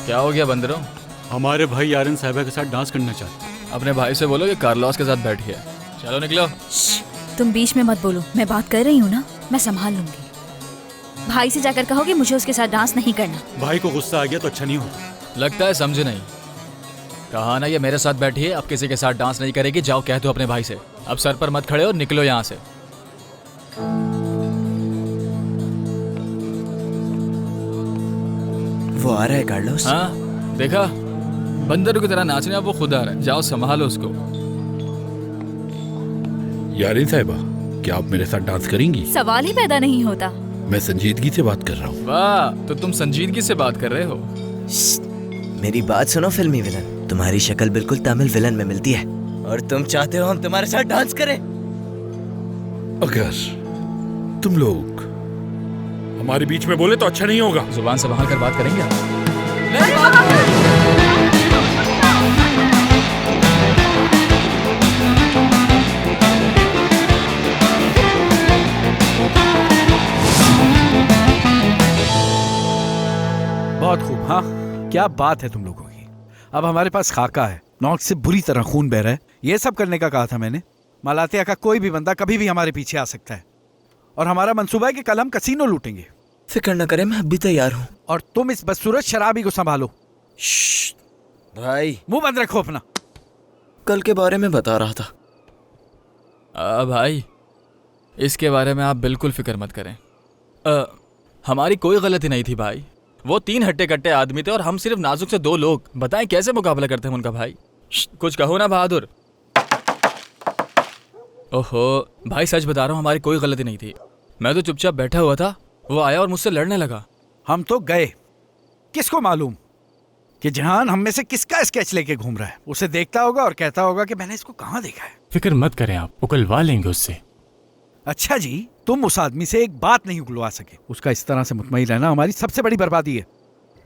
क्या हो गया बंदरों? हमारे भाई यारन साहिबा के साथ डांस करना चाहते हैं। अपने भाई से बोलो कि कार्लोस के साथ बैठिए। चलो निकलो। तुम बीच में मत बोलो, मैं बात कर रही हूँ ना, मैं संभाल लूंगी। भाई से जाकर कहोगे मुझे उसके साथ डांस नहीं करना। भाई को गुस्सा आ गया तो अच्छा नहीं होगा। लगता है समझे नहीं। कहा ना ये मेरे साथ बैठिए, अब किसी के साथ डांस नहीं करेगी। जाओ कह दो अपने भाई से। अब सर पर मत खड़े हो, निकलो यहाँ से। वो आ रहा है कार्लोस। हाँ देखा, बंदरों की तरह नाचने। अब वो खुद आ रहा है। जाओ संभालो उसको। यारिन साहिबा, क्या आप मेरे साथ डांस करेंगी? सवाल ही पैदा नहीं होता। मैं संजीदगी से बात कर रहा हूँ। वाह, तो तुम संजीदगी से बात कर रहे हो। मेरी बात सुनो फिल्मी विलन, तुम्हारी शक्ल बिल्कुल तमिल विलन में मिलती है और तुम चाहते हो हम तुम्हारे साथ डांस करें? अगर तुम लोग हमारे बीच में बोले तो अच्छा नहीं होगा। जुबान संभाल कर बात करेंगे आप। बहुत खूब। हाँ, क्या बात है तुम लोगों की। अब हमारे पास खाका है, नौक से बुरी तरह खून बह रहा है। ये सब करने का कहा था मैंने। मलातिया का कोई भी बंदा कभी भी हमारे पीछे आ सकता है और हमारा मंसूबा है कि कल हम कसीनो लूटेंगे। फिक्र न करें, मैं अभी तैयार हूँ। और तुम इस बदसूरत शराबी को संभालो। भाई मुंह बंद रखो अपना। कल के बारे में बता रहा था। भाई इसके बारे में आप बिल्कुल फिक्र मत करें। हमारी कोई गलती नहीं थी भाई। वो 3 हट्टे कट्टे आदमी थे और हम सिर्फ नाजुक से 2 लोग। बताएं कैसे मुकाबला करते हैं उनका भाई। कुछ कहो ना बहादुर। ओहो भाई, सच बता रहा हूँ, हमारी कोई गलती नहीं थी। मैं तो चुपचाप बैठा हुआ था, वो आया और मुझसे लड़ने लगा। हम तो गए। किसको मालूम कि जहान हम में से किसका स्केच लेके घूम रहा है। उसे देखता होगा और कहता होगा कि मैंने इसको कहाँ देखा है। फिक्र मत करें आप, उकलवा लेंगे उससे। अच्छा जी, तुम उस आदमी से एक बात नहीं उगलवा सके। उसका इस तरह से मुतमईन रहना हमारी सबसे बड़ी बर्बादी है।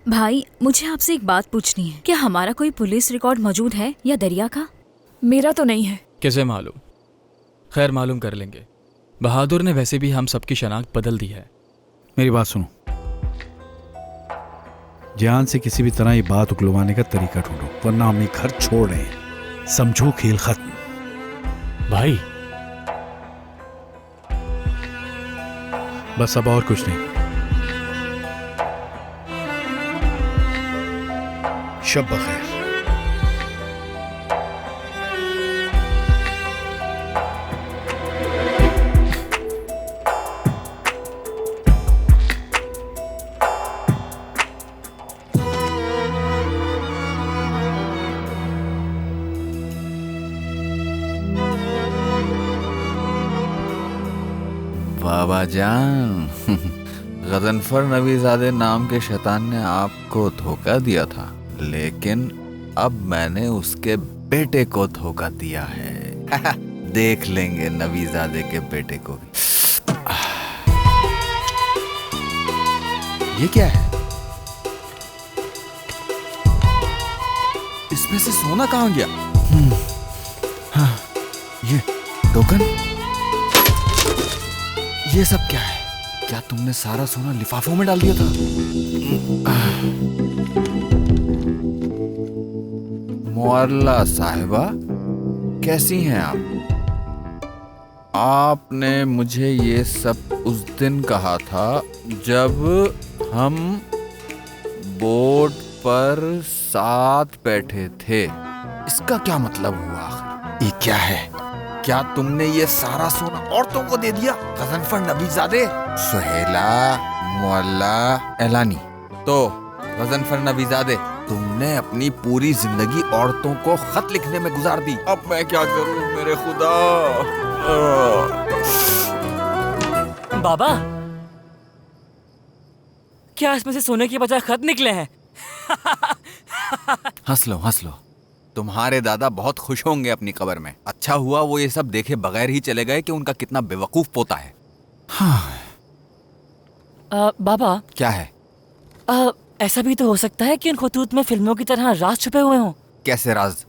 भाई मुझे आपसे एक बात पूछनी है, क्या हमारा कोई पुलिस रिकॉर्ड मौजूद है या दरिया का? मेरा तो नहीं है। कैसे मालूम? खैर मालूम कर लेंगे। बहादुर ने वैसे भी हम सबकी शनाख्त बदल दी है। मेरी बात सुनो, जान से किसी भी तरह ये बात उगलवाने का तरीका ढूंढो, वरना हम ये घर छोड़ रहे हैं। समझो, खेल खत्म। भाई बस, अब और कुछ नहीं। शब बखैर। बाबा जान, गजनफर नबीजादे नाम के शैतान ने आपको धोखा दिया था, लेकिन अब मैंने उसके बेटे को धोखा दिया है। देख लेंगे नबीजादे के बेटे को भी। ये क्या है? इसमें से सोना कहाँ गया? हाँ, ये टोकन। ये सब क्या है? क्या तुमने सारा सोना लिफाफों में डाल दिया था? मोअल्ला साहिबा, कैसी हैं आप? आपने मुझे ये सब उस दिन कहा था जब हम बोट पर साथ बैठे थे। इसका क्या मतलब हुआ आखिर? ये क्या है? क्या तुमने ये सारा सोना औरतों को दे दिया? गजनफर नबीजादे, सुहेला, मोअल्ला, एलानी। तो गजनफर नबीजादे, तुमने अपनी पूरी जिंदगी औरतों को खत लिखने में गुजार दी। अब मैं क्या करूं मेरे खुदा? बाबा, क्या इसमें से सोने की बजाय खत निकले हैं? हंस लो, हंस लो। तुम्हारे दादा बहुत खुश होंगे अपनी कब्र में। अच्छा हुआ वो ये सब देखे बगैर ही चले गए कि उनका कितना बेवकूफ पोता है। हाँ। बाबा, क्या है? ऐसा भी तो हो सकता है कि उन खतूत में फिल्मों की तरह राज छुपे हुए हों। कैसे राज?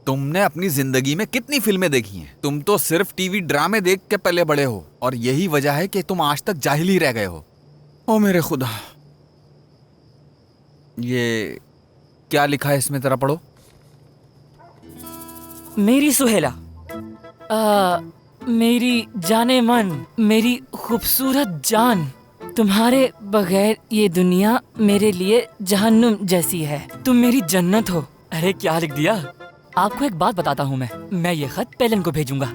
तुमने अपनी जिंदगी में कितनी फिल्में देखी हैं? तुम तो सिर्फ टीवी ड्रामे देख के पले बड़े हो और यही वजह है कि तुम आज तक जाहिल ही रह गए हो। ओ मेरे खुदा। ये क्या लिखा है इसमें, जरा पढ़ो। मेरी सुहेला, मेरी जाने मन, मेरी खूबसूरत जान, तुम्हारे बगैर ये दुनिया मेरे लिए जहन्नुम जैसी है, तुम मेरी जन्नत हो। अरे क्या लिख दिया। आपको एक बात बताता हूँ, मैं ये खत पेलन को भेजूंगा।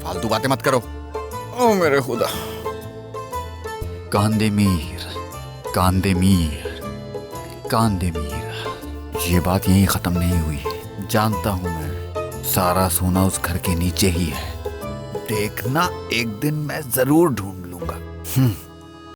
फालतू बातें मत करो। ओ मेरे खुदा। कांदेमीर, कांदेमीर, कांदेमीर। ये बात यहीं खत्म नहीं हुई। जानता हूँ मैं, सारा सोना उस घर के नीचे ही है। देखना, एक दिन मैं जरूर ढूंढ लूंगा।